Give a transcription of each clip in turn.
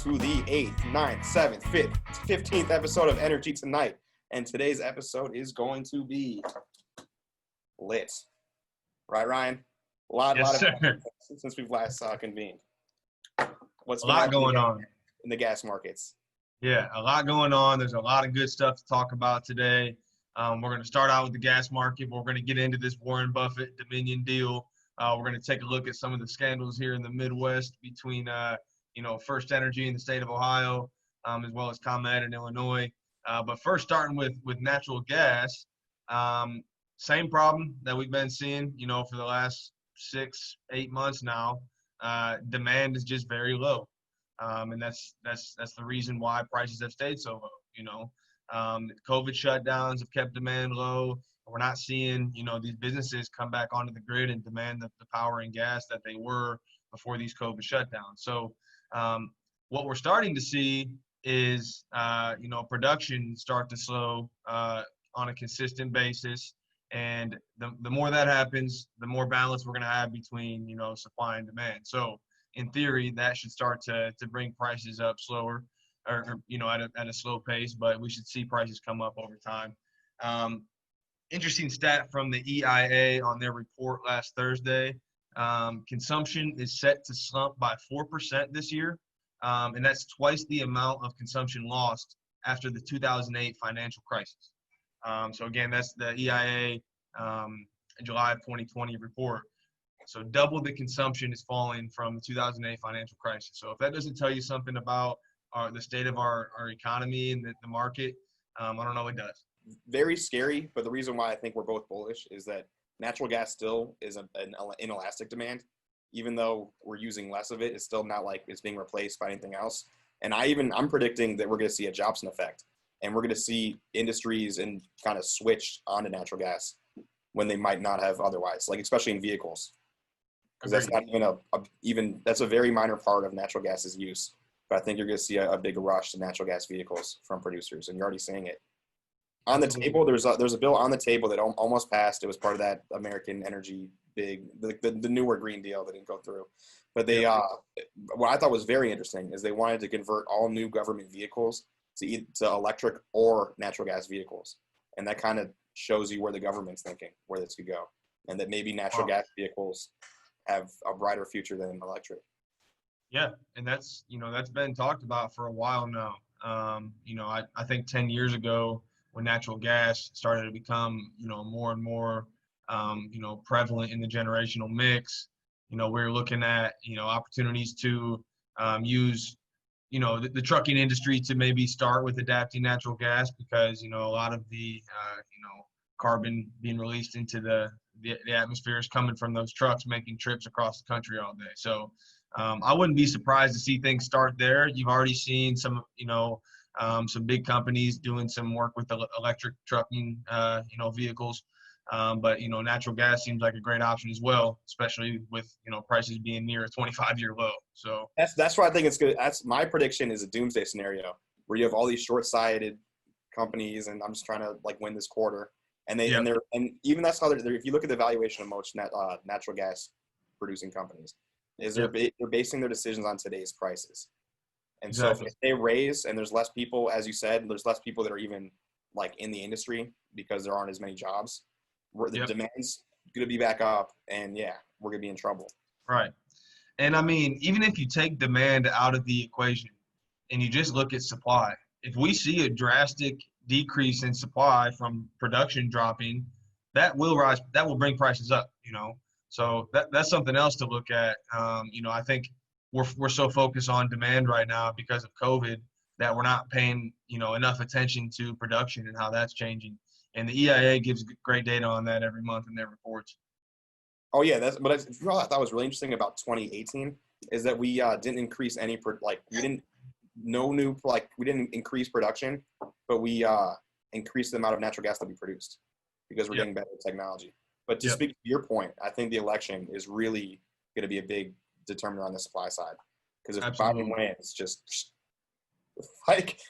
to the 8th, 9th, 7th, 5th, 15th episode of Energy Tonight. And today's episode is going to be lit. Right, Ryan? A lot of since we've last convened. What's a lot going on in the gas markets? Yeah, a lot going on. There's a lot of good stuff to talk about today. We're going to start out with the gas market. We're going to get into this Warren Buffett Dominion deal. We're going to take a look at some of the scandals here in the Midwest between, First Energy in the state of Ohio, as well as ComEd in Illinois. But first, starting with natural gas, same problem that we've been seeing, for the last 6-8 months now. Demand is just very low, and that's the reason why prices have stayed so low. COVID shutdowns have kept demand low. We're not seeing, these businesses come back onto the grid and demand the power and gas that they were before these COVID shutdowns. So what we're starting to see is, production start to slow on a consistent basis. And the more that happens, the more balance we're going to have between, supply and demand. So in theory, that should start to bring prices up slower or at a slow pace, but we should see prices come up over time. Interesting stat from the EIA on their report last Thursday. Consumption is set to slump by 4% this year. And that's twice the amount of consumption lost after the 2008 financial crisis. So again, that's the EIA July of 2020 report. So double the consumption is falling from the 2008 financial crisis. So if that doesn't tell you something about the state of our economy and the market, I don't know what does. Very scary, but the reason why I think we're both bullish is that natural gas still is an inelastic demand. Even though we're using less of it, it's still not like it's being replaced by anything else. And I'm predicting that we're going to see a Jobson effect, and we're going to see industries and kind of switch onto natural gas when they might not have otherwise, like especially in vehicles, because that's not even that's a very minor part of natural gas's use. But I think you're going to see a big rush to natural gas vehicles from producers, and you're already seeing it. On the table, there's a bill on the table that almost passed. It was part of that American Energy the newer Green Deal that didn't go through. But they what I thought was very interesting is they wanted to convert all new government vehicles to electric or natural gas vehicles, and that kind of shows you where the government's thinking where this could go, and that maybe natural gas vehicles have a brighter future than electric. Yeah, and that's been talked about for a while now. I think 10 years ago, when natural gas started to become, more and more, prevalent in the generational mix, we're looking at, opportunities to use, the trucking industry to maybe start with adapting natural gas because, a lot of the, carbon being released into the atmosphere is coming from those trucks making trips across the country all day. So I wouldn't be surprised to see things start there. You've already seen some, some big companies doing some work with the electric trucking, vehicles. But, natural gas seems like a great option as well, especially with, prices being near a 25-year low. So that's why I think it's good. That's my prediction is a doomsday scenario where you have all these short-sighted companies and I'm just trying to win this quarter. And and even that's how if you look at the valuation of most natural gas producing companies, they're basing their decisions on today's prices. And so if they raise and there's less people, as you said, there's less people that are even in the industry because there aren't as many jobs. The demand's going to be back up, and we're going to be in trouble. Right. And I mean, even if you take demand out of the equation and you just look at supply, if we see a drastic decrease in supply from production dropping, that will bring prices up, So that's something else to look at. I think we're so focused on demand right now because of COVID that we're not paying, enough attention to production and how that's changing. And the EIA gives great data on that every month in their reports. Oh yeah, what I thought was really interesting about 2018 is that we didn't increase any we didn't increase production, but we increased the amount of natural gas that we produced because we're getting better technology. But to speak to your point, I think the election is really going to be a big determiner on the supply side because if Biden wins, just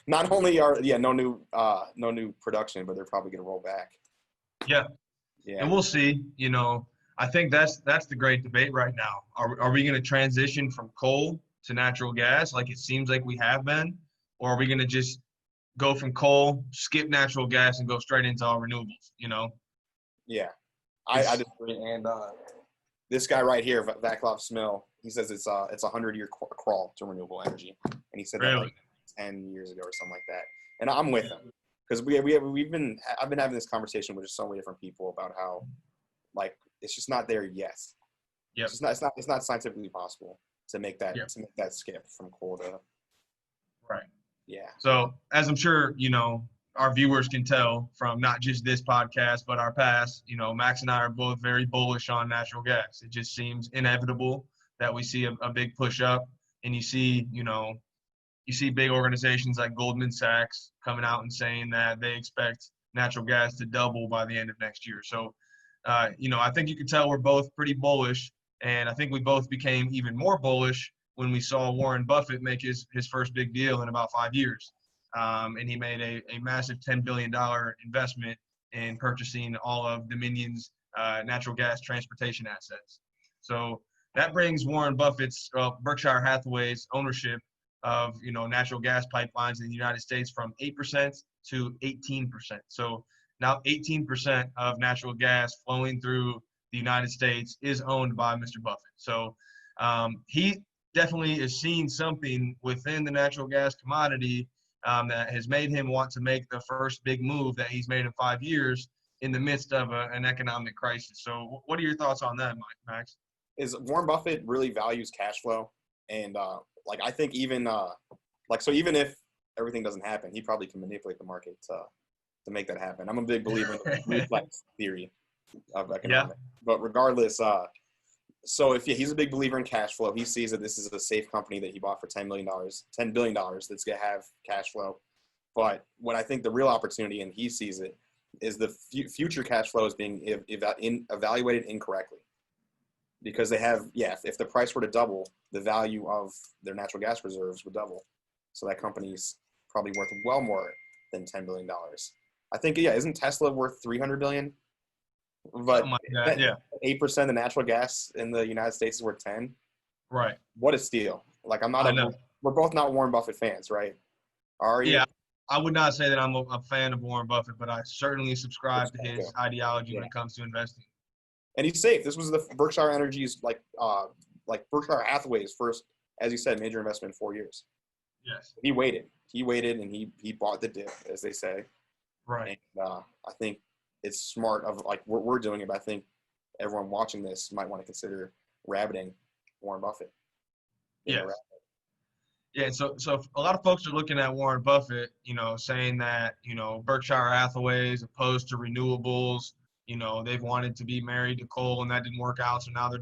not only are no new production, but they're probably going to roll back. Yeah, and we'll see. I think that's the great debate right now. Are we going to transition from coal to natural gas like it seems like we have been? Or are we going to just go from coal, skip natural gas, and go straight into all renewables, Yeah, I disagree. And this guy right here, Vaclav Smil, he says it's a 100-year crawl to renewable energy, and he said that like 10 years ago or something like that. And I'm with him because I've been having this conversation with just so many different people about how like it's just not there yet. Yep. It's not scientifically possible to make that skip from coal to right. Yeah. So as I'm sure our viewers can tell from not just this podcast but our past, Max and I are both very bullish on natural gas. It just seems inevitable that we see a big push up, and you see big organizations like Goldman Sachs coming out and saying that they expect natural gas to double by the end of next year. So, I think you can tell we're both pretty bullish, and I think we both became even more bullish when we saw Warren Buffett make his first big deal in about 5 years. And he made a massive $10 billion investment in purchasing all of Dominion's natural gas transportation assets. So that brings Warren Buffett's, Berkshire Hathaway's ownership of, natural gas pipelines in the United States from 8% to 18%. So now 18% of natural gas flowing through the United States is owned by Mr. Buffett. So he definitely is seeing something within the natural gas commodity that has made him want to make the first big move that he's made in 5 years in the midst of an economic crisis. So what are your thoughts on that, Max? Is Warren Buffett really values cash flow, and I think even even if everything doesn't happen, he probably can manipulate the market to make that happen. I'm a big believer in the reflex theory of economics. Yeah. But regardless, so if he's a big believer in cash flow, he sees that this is a safe company that he bought for $10 billion that's going to have cash flow. But what I think the real opportunity, and he sees it, is the future cash flow is being evaluated incorrectly. Because they have, if the price were to double, the value of their natural gas reserves would double. So that company's probably worth well more than $10 billion. I think, isn't Tesla worth $300 billion? But 8% of the natural gas in the United States is worth 10. Right. What a steal! Like we're both not Warren Buffett fans, right? Are you? Yeah, I would not say that I'm a fan of Warren Buffett, but I certainly subscribe to his ideology when it comes to investing. And he's safe. This was the Berkshire Energy's like Berkshire Hathaway's first, as you said, major investment in 4 years. Yes. He waited, and he bought the dip, as they say. Right. And I think it's smart of like we're doing it, but I think everyone watching this might want to consider rabbiting Warren Buffett. Yeah. Yeah, so a lot of folks are looking at Warren Buffett, saying that, Berkshire Hathaway is opposed to renewables. They've wanted to be married to coal and that didn't work out. So now they're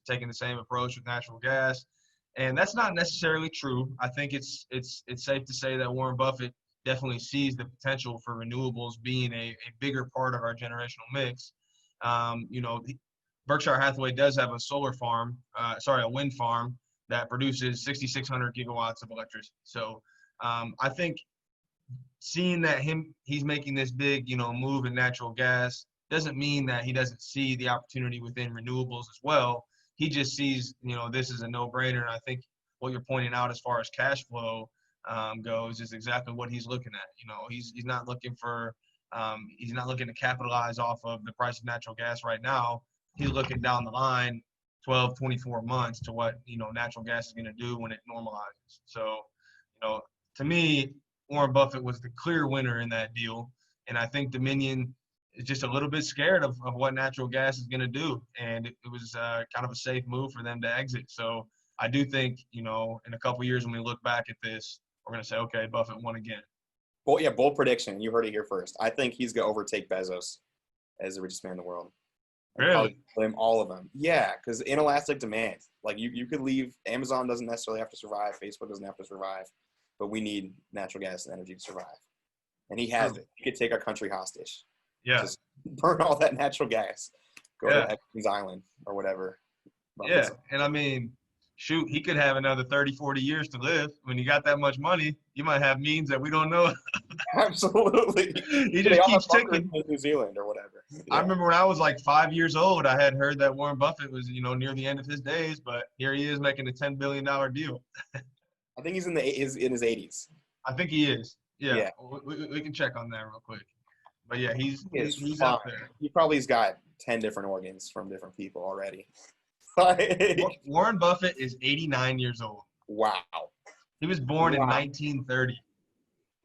taking the same approach with natural gas. And that's not necessarily true. I think it's safe to say that Warren Buffett definitely sees the potential for renewables being a bigger part of our generational mix. Berkshire Hathaway does have a wind farm that produces 6,600 gigawatts of electricity. So I think seeing that he's making this big, move in natural gas doesn't mean that he doesn't see the opportunity within renewables as well. He just sees, this is a no-brainer. And I think what you're pointing out as far as cash flow goes is exactly what he's looking at. He's not looking to capitalize off of the price of natural gas right now. He's looking down the line 12, 24 months to what, natural gas is going to do when it normalizes. So, to me, Warren Buffett was the clear winner in that deal. And I think Dominion is just a little bit scared of what natural gas is going to do. And it was kind of a safe move for them to exit. So I do think, in a couple of years when we look back at this, we're going to say, okay, Buffett won again. Well, yeah, bold prediction. You heard it here first. I think he's going to overtake Bezos as the richest man in the world. Really? Blame all of them. Yeah, because inelastic demand. Like you could leave. Amazon doesn't necessarily have to survive. Facebook doesn't have to survive. But we need natural gas and energy to survive. And he has it. He could take our country hostage. Yeah. Just burn all that natural gas. Go to Epstein's Island or whatever. Yeah, and I mean, shoot, he could have another 30, 40 years to live. When you got that much money, you might have means that we don't know Absolutely. He They just all have keeps bunkers ticking. in New Zealand or whatever. I Yeah. remember when I was like 5 years old, I had heard that Warren Buffett was, near the end of his days, but here he is making a $10 billion deal. I think he's in his 80s. I think he is. Yeah, Yeah. we can check on that real quick. But yeah, he's He is he's fine. up there. He probably has got 10 different organs from different people already. Like, Warren Buffett is 89 years old. wow. He was born in Wow. 1930.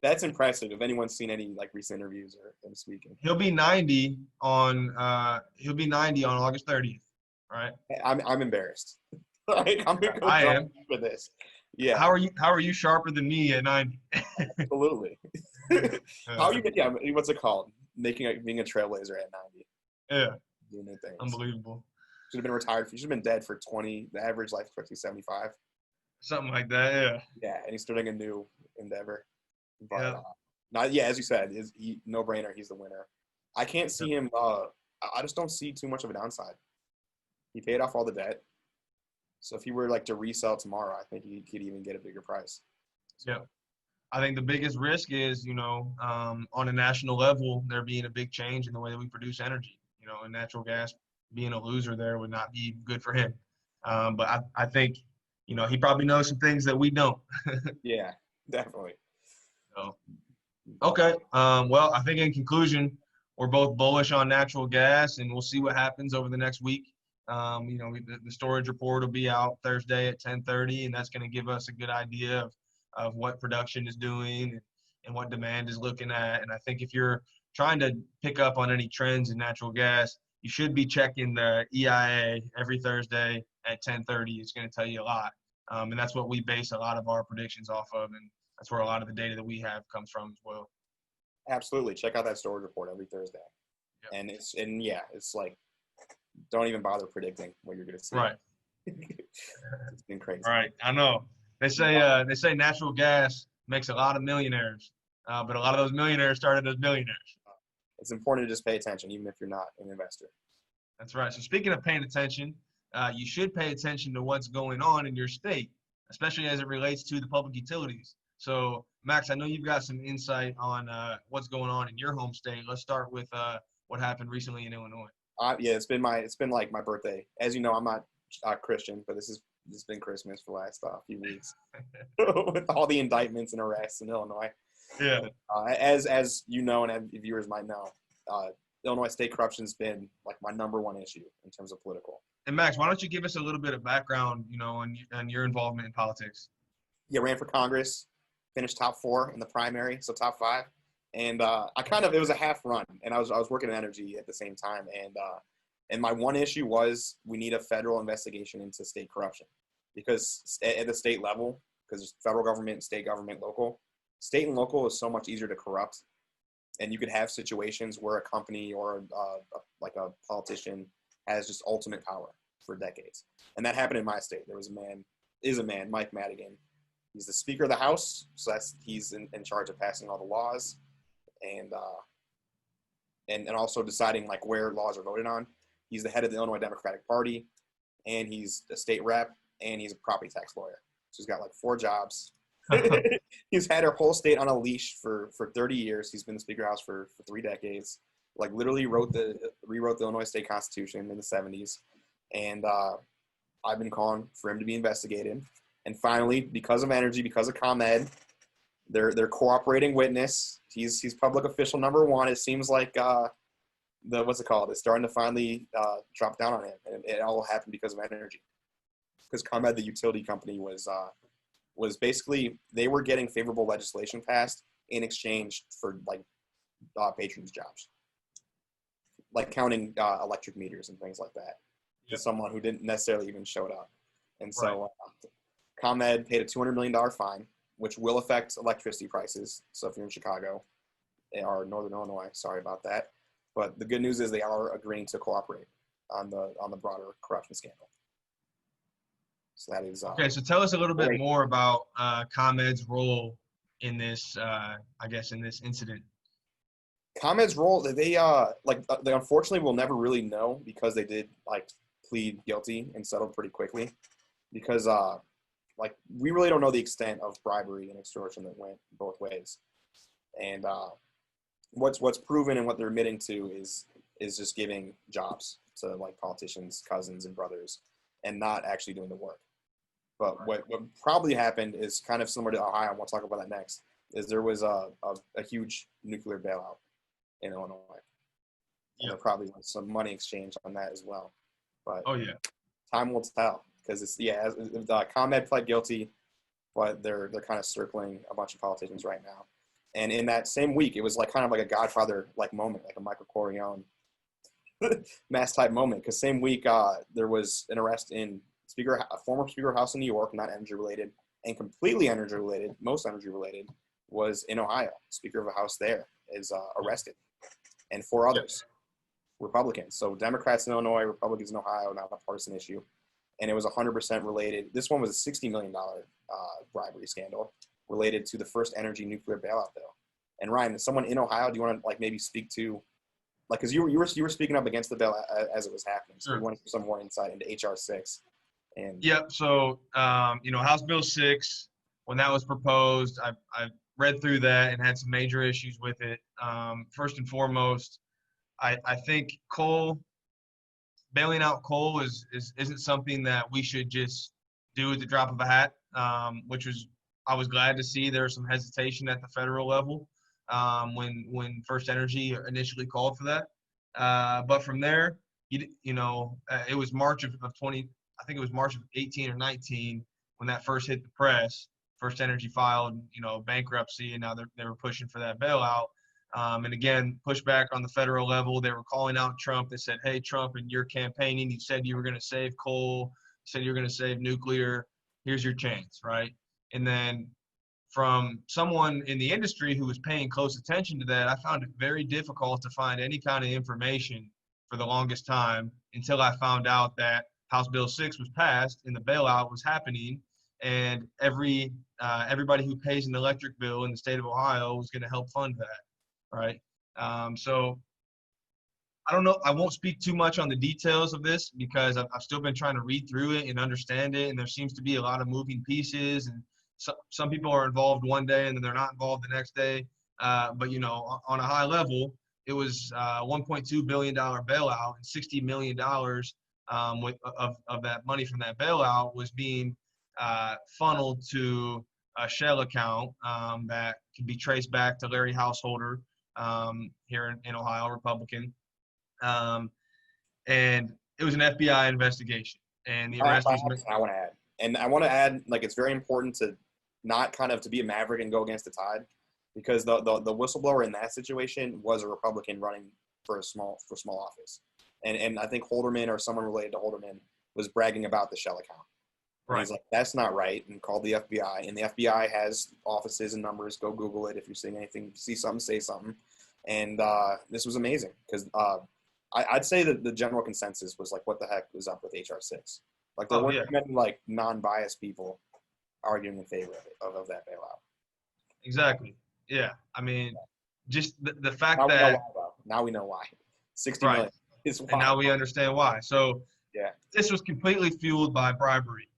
That's impressive. If anyone's seen any like recent interviews or him speaking, He'll be 90 on August 30th. Right? I'm embarrassed. Like, I'm gonna go I jump am. for this. Yeah, How are you sharper than me at 90? absolutely. How are you? Yeah, what's it called? Being a trailblazer at 90. Yeah, Doing new things. unbelievable. Should have been retired. You should have been dead for 20. The average life expectancy 75. Something like that. Yeah. Yeah, and he's starting a new endeavor. But Yeah. not as you said, no brainer. He's the winner. I can't see him. I just don't see too much of a downside. He paid off all the debt, so if he were like to resell tomorrow, I think he could even get a bigger price. Yeah. I think the biggest risk is, on a national level, there being a big change in the way that we produce energy. And natural gas being a loser there would not be good for him. But I think, he probably knows some things that we don't. Yeah, definitely. So, okay. Well, I think in conclusion, we're both bullish on natural gas, and we'll see what happens over the next week. The storage report will be out Thursday at 10:30, and that's going to give us a good idea of what production is doing and what demand is looking at. And I think if you're trying to pick up on any trends in natural gas, you should be checking the EIA every Thursday at 10:30. It's going to tell you a lot. And that's what we base a lot of our predictions off of. And that's where a lot of the data that we have comes from as well. Absolutely. Check out that storage report every Thursday. Yep. And it's like, don't even bother predicting what you're going to see. Right. It's been crazy. Right. I know. They say natural gas makes a lot of millionaires, but a lot of those millionaires started as billionaires. It's important to just pay attention, even if you're not an investor. That's right. So speaking of paying attention, you should pay attention to what's going on in your state, especially as it relates to the public utilities. So, Max, I know you've got some insight on what's going on in your home state. Let's start with what happened recently in Illinois. Yeah, it's been like my birthday. As you know, I'm not Christian, but this has been Christmas for the last few weeks with all the indictments and arrests in Illinois. Yeah. As you know, and viewers might know, Illinois state corruption has been like my number one issue in terms of political. And Max, why don't you give us a little bit of background, on your involvement in politics? Yeah, ran for Congress, finished top 4 in the primary, so top 5. And it was a half run, and I was working in energy at the same time. And my one issue was we need a federal investigation into state corruption, because at the state level, because there's federal government, state government, local, state and local is so much easier to corrupt. And you could have situations where a company or a politician has just ultimate power for decades. And that happened in my state. There was a man, Mike Madigan. He's the Speaker of the House, so he's in charge of passing all the laws and also deciding like where laws are voted on. He's the head of the Illinois Democratic Party, and he's a state rep, and he's a property tax lawyer. So he's got like 4 jobs. He's had our whole state on a leash for 30 years. He's been the Speaker of the House for 3 decades. Like literally rewrote the Illinois state constitution in the 70s. And I've been calling for him to be investigated. And finally, because of energy, because of ComEd, they're cooperating witness. He's public official number 1. It seems like what's it called? It's starting to finally drop down on him, and it all happened because of energy. Because ComEd, the utility company, was basically, they were getting favorable legislation passed in exchange for like patrons' jobs, like counting electric meters and things like that to someone who didn't necessarily even showed up. And so ComEd paid a $200 million fine, which will affect electricity prices. So if you're in Chicago or Northern Illinois, sorry about that. But the good news is they are agreeing to cooperate on the broader corruption scandal. So that is okay. So tell us a little bit more about ComEd's role in this, in this incident. ComEd's role, they unfortunately will never really know, because they did like plead guilty and settled pretty quickly, because we really don't know the extent of bribery and extortion that went both ways. And what's proven and what they're admitting to is just giving jobs to like politicians, cousins, and brothers, and not actually doing the work. But what probably happened is kind of similar to Ohio, and we'll talk about that next, is there was a huge nuclear bailout in Illinois. And there probably was some money exchange on that as well. But time will tell, because the ComEd pled guilty, but they're kind of circling a bunch of politicians right now. And in that same week, it was like kind of like a Godfather like moment, like a Michael Corleone mass type moment. Because same week there was an arrest in a former Speaker of House in New York, not energy related, and completely energy related, most energy related, was in Ohio. Speaker of the House there is arrested, and 4 others, Republicans. So Democrats in Illinois, Republicans in Ohio, not a partisan issue. And it was 100% related. This one was a $60 million bribery scandal related to the first energy nuclear bailout bill. And Ryan, someone in Ohio, do you want to like maybe speak to, like, because you were speaking up against the bill as it was happening. So we want to give some more insight into HR 6. And So House Bill 6, when that was proposed, I read through that and had some major issues with it. First and foremost, I think bailing out coal isn't something that we should just do at the drop of a hat, I was glad to see there was some hesitation at the federal level when First Energy initially called for that. But from there, it was March of 20, I think it was March of 18 or 19 when that first hit the press. First Energy filed, bankruptcy, and now they were pushing for that bailout. And again, pushback on the federal level. They were calling out Trump. They said, "Hey, Trump, in your campaigning, you said you were going to save coal. You said you were going to save nuclear. Here's your chance," right? And then from someone in the industry who was paying close attention to that, I found it very difficult to find any kind of information for the longest time until I found out that House Bill 6 was passed and the bailout was happening, and everybody who pays an electric bill in the state of Ohio was going to help fund that. Right. So I don't know. I won't speak too much on the details of this because I've still been trying to read through it and understand it. And there seems to be a lot of moving pieces, and some people are involved one day and then they're not involved the next day. But on a high level, it was $1.2 billion bailout, and $60 million of that money from that bailout was being funneled to a shell account that can be traced back to Larry Householder here in Ohio, Republican. And it was an FBI investigation. And the arrest was... I want to add, like, it's very important to not kind of to be a maverick and go against the tide, because the whistleblower in that situation was a Republican running for small office. And I think Holderman or someone related to Holderman was bragging about the shell account. And he's like, "That's not right," and called the FBI. And the FBI has offices and numbers. Go Google it if you're seeing anything. See something, say something. And this was amazing because I'd say that the general consensus was like, what the heck was up with HR 6? Like, there weren't many like non-biased people arguing in favor of that bailout. Exactly. Yeah. I mean, just the fact now that now we know why. 60 million is why. And now we understand why. So this was completely fueled by bribery.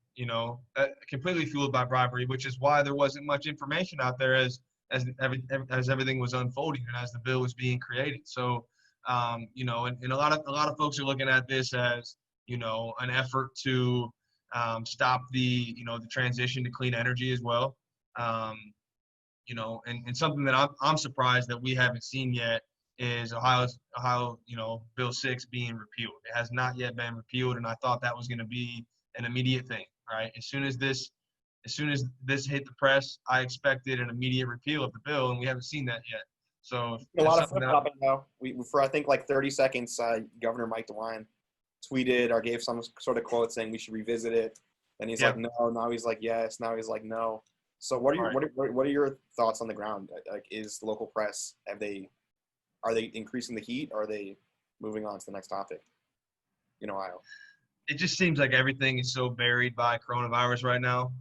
Completely fueled by bribery, which is why there wasn't much information out there as everything was unfolding and as the bill was being created. So, and a lot of folks are looking at this as, an effort to stop the transition to clean energy as well. And something that I'm surprised that we haven't seen yet is Ohio, Bill 6 being repealed. It has not yet been repealed, and I thought that was going to be an immediate thing, right? As soon as this hit the press, I expected an immediate repeal of the bill, and we haven't seen that yet. So a lot of flip-flopping though. For I think like 30 seconds, Governor Mike DeWine tweeted or gave some sort of quote saying we should revisit it. And he's like, no. Now he's like, yes. Now he's like, no. So what are your thoughts on the ground? Like, is the local press, are they increasing the heat? Or are they moving on to the next topic in Ohio? It just seems like everything is so buried by coronavirus right now.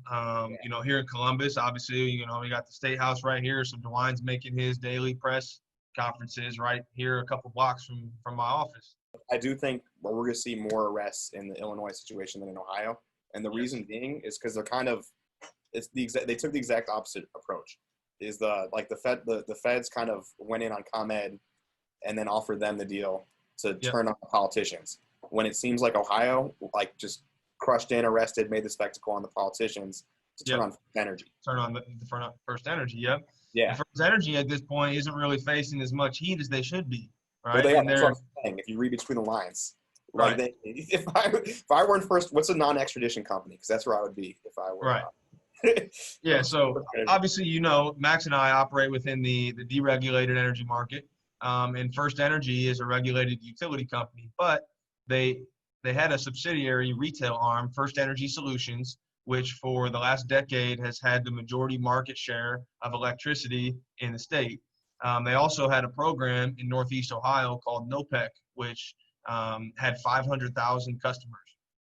Here in Columbus, obviously, we got the State House right here. So DeWine's making his daily press conferences right here a couple blocks from my office. I do think we're going to see more arrests in the Illinois situation than in Ohio. And the reason being is because they're kind of – they took the exact opposite approach. is the Feds kind of went in on ComEd and then offered them the deal to turn on the politicians. When it seems like Ohio like just crushed in, arrested, made the spectacle on the politicians to turn on First Energy. Turn on the First Energy. Yep. Yeah. And First Energy at this point isn't really facing as much heat as they should be. Right. Well, that's what I'm saying. If you read between the lines, like if I weren't First, what's a non-extradition company? Because that's where I would be if I were. Right. Yeah. So obviously, Max and I operate within the deregulated energy market, and First Energy is a regulated utility company, but they had a subsidiary retail arm, First Energy Solutions, which for the last decade has had the majority market share of electricity in the state. They also had a program in Northeast Ohio called NOPEC, which had 500,000 customers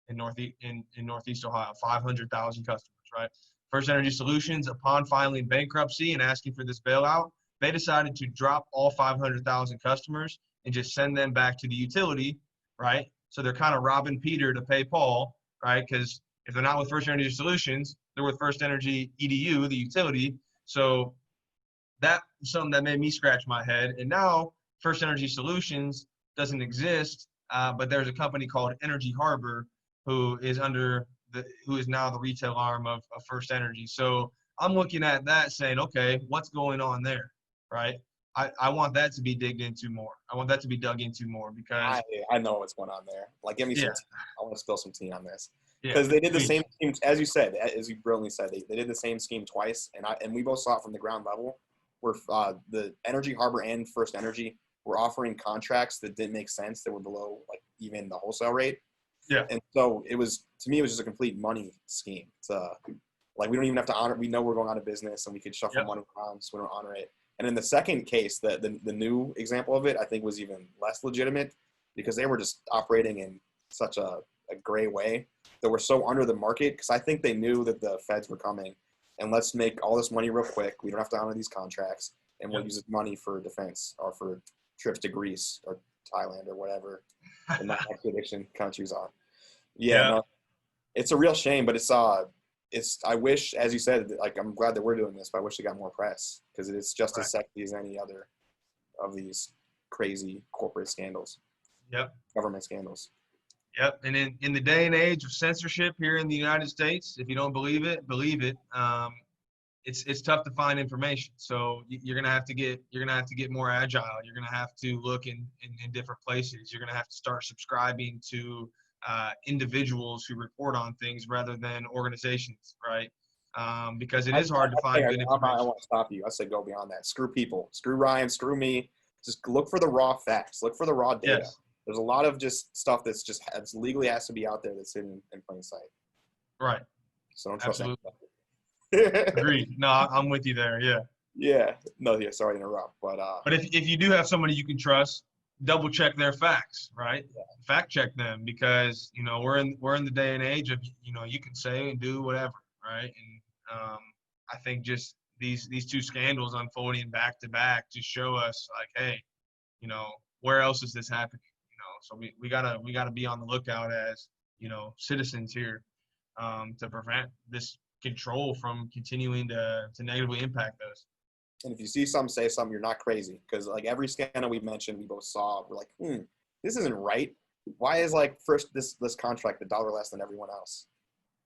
in Northeast Ohio, 500,000 customers, right? First Energy Solutions, upon filing bankruptcy and asking for this bailout, they decided to drop all 500,000 customers and just send them back to the utility, right? So they're kind of robbing Peter to pay Paul, right? Because if they're not with First Energy Solutions, they're with First Energy EDU, the utility. So that was something that made me scratch my head. And now First Energy Solutions doesn't exist, but there's a company called Energy Harbor who is now the retail arm of First Energy. So I'm looking at that saying, okay, what's going on there, right? I want that to be digged into more. I want that to be dug into more because I know what's going on there. Like, give me some tea. I want to spill some tea on this. Yeah, because they did the same scheme, as you said, as you brilliantly said, they did the same scheme twice, and we both saw it from the ground level, where the Energy Harbor and First Energy were offering contracts that didn't make sense, that were below like even the wholesale rate. Yeah. And so it was just a complete money scheme. It's like we don't even have to honor. We know we're going out of business, and we could shuffle money around, so we don't honor it. And in the second case, the new example of it, I think, was even less legitimate because they were just operating in such a gray way that were so under the market, because I think they knew that the Feds were coming, and let's make all this money real quick. We don't have to honor these contracts, and we'll use this money for defense or for trips to Greece or Thailand or whatever the non-extradition countries are. No, it's a real shame, but I wish, as you said, like, I'm glad that we're doing this, but I wish it got more press because it's just as sexy as any other of these crazy corporate scandals. Yep. Government scandals. Yep. And in the day and age of censorship here in the United States, if you don't believe it, believe it. It's tough to find information. So you're gonna have to get more agile. You're gonna have to look in different places. You're gonna have to start subscribing to individuals who report on things rather than organizations, right? Because it is hard to find good information. I want to stop you. I say go beyond that. Screw people. Screw Ryan. Screw me. Just look for the raw facts. Look for the raw data. Yes. There's a lot of just stuff that's legally has to be out there that's hidden in plain sight. Right. So don't trust anybody. Agreed. No, I'm with you there. Yeah. Yeah. No. Yeah. Sorry to interrupt, but if you do have somebody you can trust, double check their facts, right? Yeah. Fact check them, because we're in the day and age of you can say and do whatever, right? And I think just these two scandals unfolding back to back just show us, like, hey, where else is this happening? So we gotta be on the lookout as citizens here to prevent this control from continuing to negatively impact us. And if you see something, say something. You're not crazy, because like every scandal we mentioned, we both saw. We're like, this isn't right. Why is like first this contract $1 less than everyone else?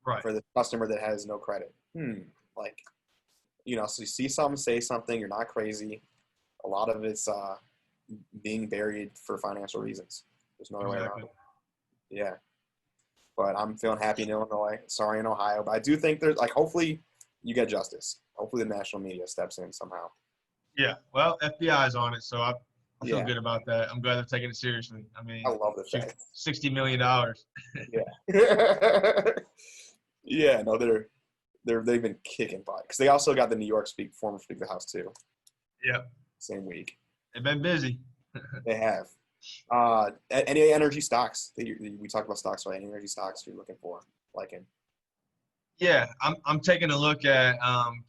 Right. For the customer that has no credit. Like, so you see something, say something. You're not crazy. A lot of it's being buried for financial reasons. There's no other way around it. Yeah. But I'm feeling happy in Illinois. Sorry in Ohio. But I do think there's hopefully you get justice. Hopefully the national media steps in somehow. Yeah. Well, FBI is on it, so I feel good about that. I'm glad they're taking it seriously. I mean, I love the fact. $60 million. Yeah. Yeah. No, they've been kicking butt, because they also got the New York former Speaker of the House too. Yep. Same week. They've been busy. They have. Any energy stocks we talked about stocks, right? Any energy stocks you're looking for, liking? Yeah, I'm taking a look at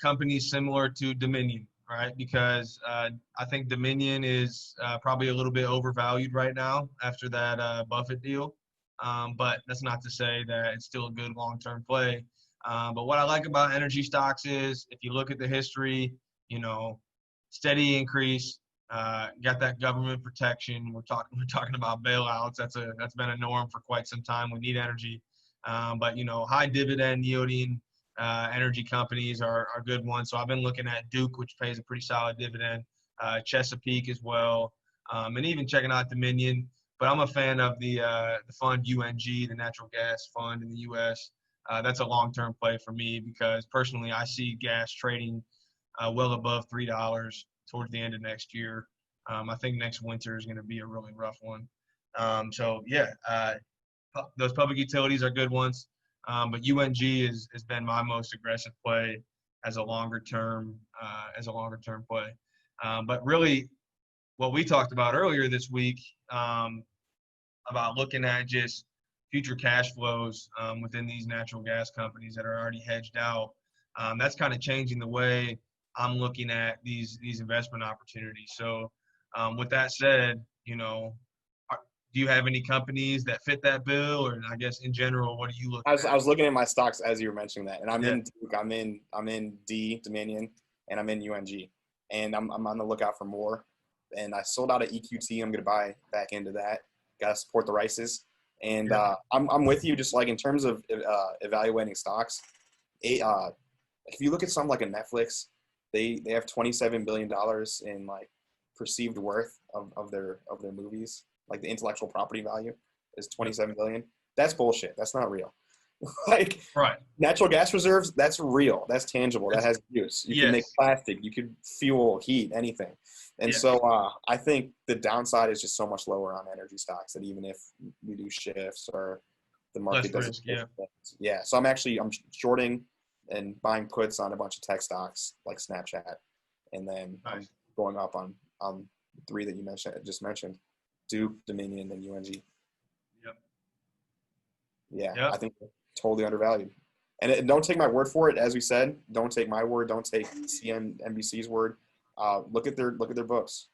companies similar to Dominion, right? Because I think Dominion is probably a little bit overvalued right now after that Buffett deal. But that's not to say that it's still a good long-term play. But what I like about energy stocks is, if you look at the history, steady increase. Got that government protection. We're talking about bailouts. That's been a norm for quite some time. We need energy, but high dividend yielding energy companies are good ones. So I've been looking at Duke, which pays a pretty solid dividend, Chesapeake as well, and even checking out Dominion. But I'm a fan of the fund UNG, the natural gas fund in the U.S. That's a long-term play for me because personally I see gas trading well above $3 towards the end of next year. I think next winter is going to be a really rough one. Those public utilities are good ones. But UNG has been my most aggressive play as a longer term play. But really, what we talked about earlier this week about looking at just future cash flows within these natural gas companies that are already hedged out, that's kind of changing the way I'm looking at these investment opportunities. So with that said, do you have any companies that fit that bill, or I guess in general, what do you look at? I was looking at my stocks as you were mentioning that, and I'm in Duke, I'm in D, Dominion, and I'm in UNG, and I'm on the lookout for more. And I sold out of EQT. I'm going to buy back into that. Got to support the Rices. And I'm with you, just like in terms of evaluating stocks. If you look at something like a Netflix, they have $27 billion in like perceived worth of their movies. Like the intellectual property value is $27 billion. That's bullshit. That's not real. Like natural gas reserves, that's real. That's tangible. That has use. You can make plastic. You could fuel, heat, anything. And so I think the downside is just so much lower on energy stocks that even if we do shifts or the market doesn't. So I'm shorting and buying puts on a bunch of tech stocks like Snapchat, and then I'm going up on three that you just mentioned. Duke, Dominion, and UNG. I think they're totally undervalued. And don't take my word for it. As we said, don't take my word. Don't take CNBC's word. Look at their books.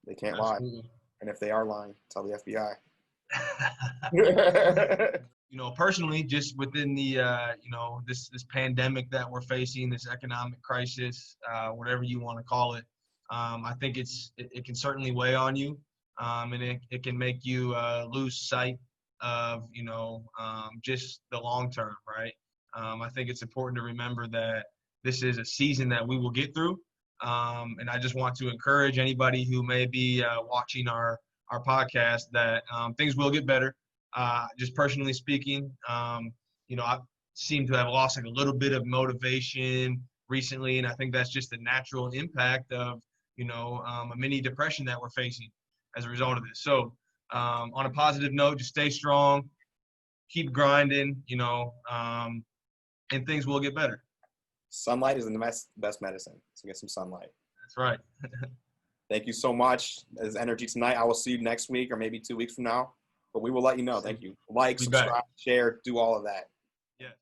They can't lie. And if they are lying, tell the FBI. Personally, just within the this pandemic that we're facing, this economic crisis, whatever you want to call it. I think it can certainly weigh on you, and it can make you lose sight of just the long term, right? I think it's important to remember that this is a season that we will get through, and I just want to encourage anybody who may be watching our podcast that things will get better. Just personally speaking, I seem to have lost like a little bit of motivation recently, and I think that's just the natural impact of a mini depression that we're facing as a result of this. So on a positive note, just stay strong, keep grinding, and things will get better. Sunlight is the best medicine. So get some sunlight. That's right. Thank you so much. There's energy tonight. I will see you next week or maybe 2 weeks from now, but we will let you know. Thank you. Like, subscribe, share, do all of that.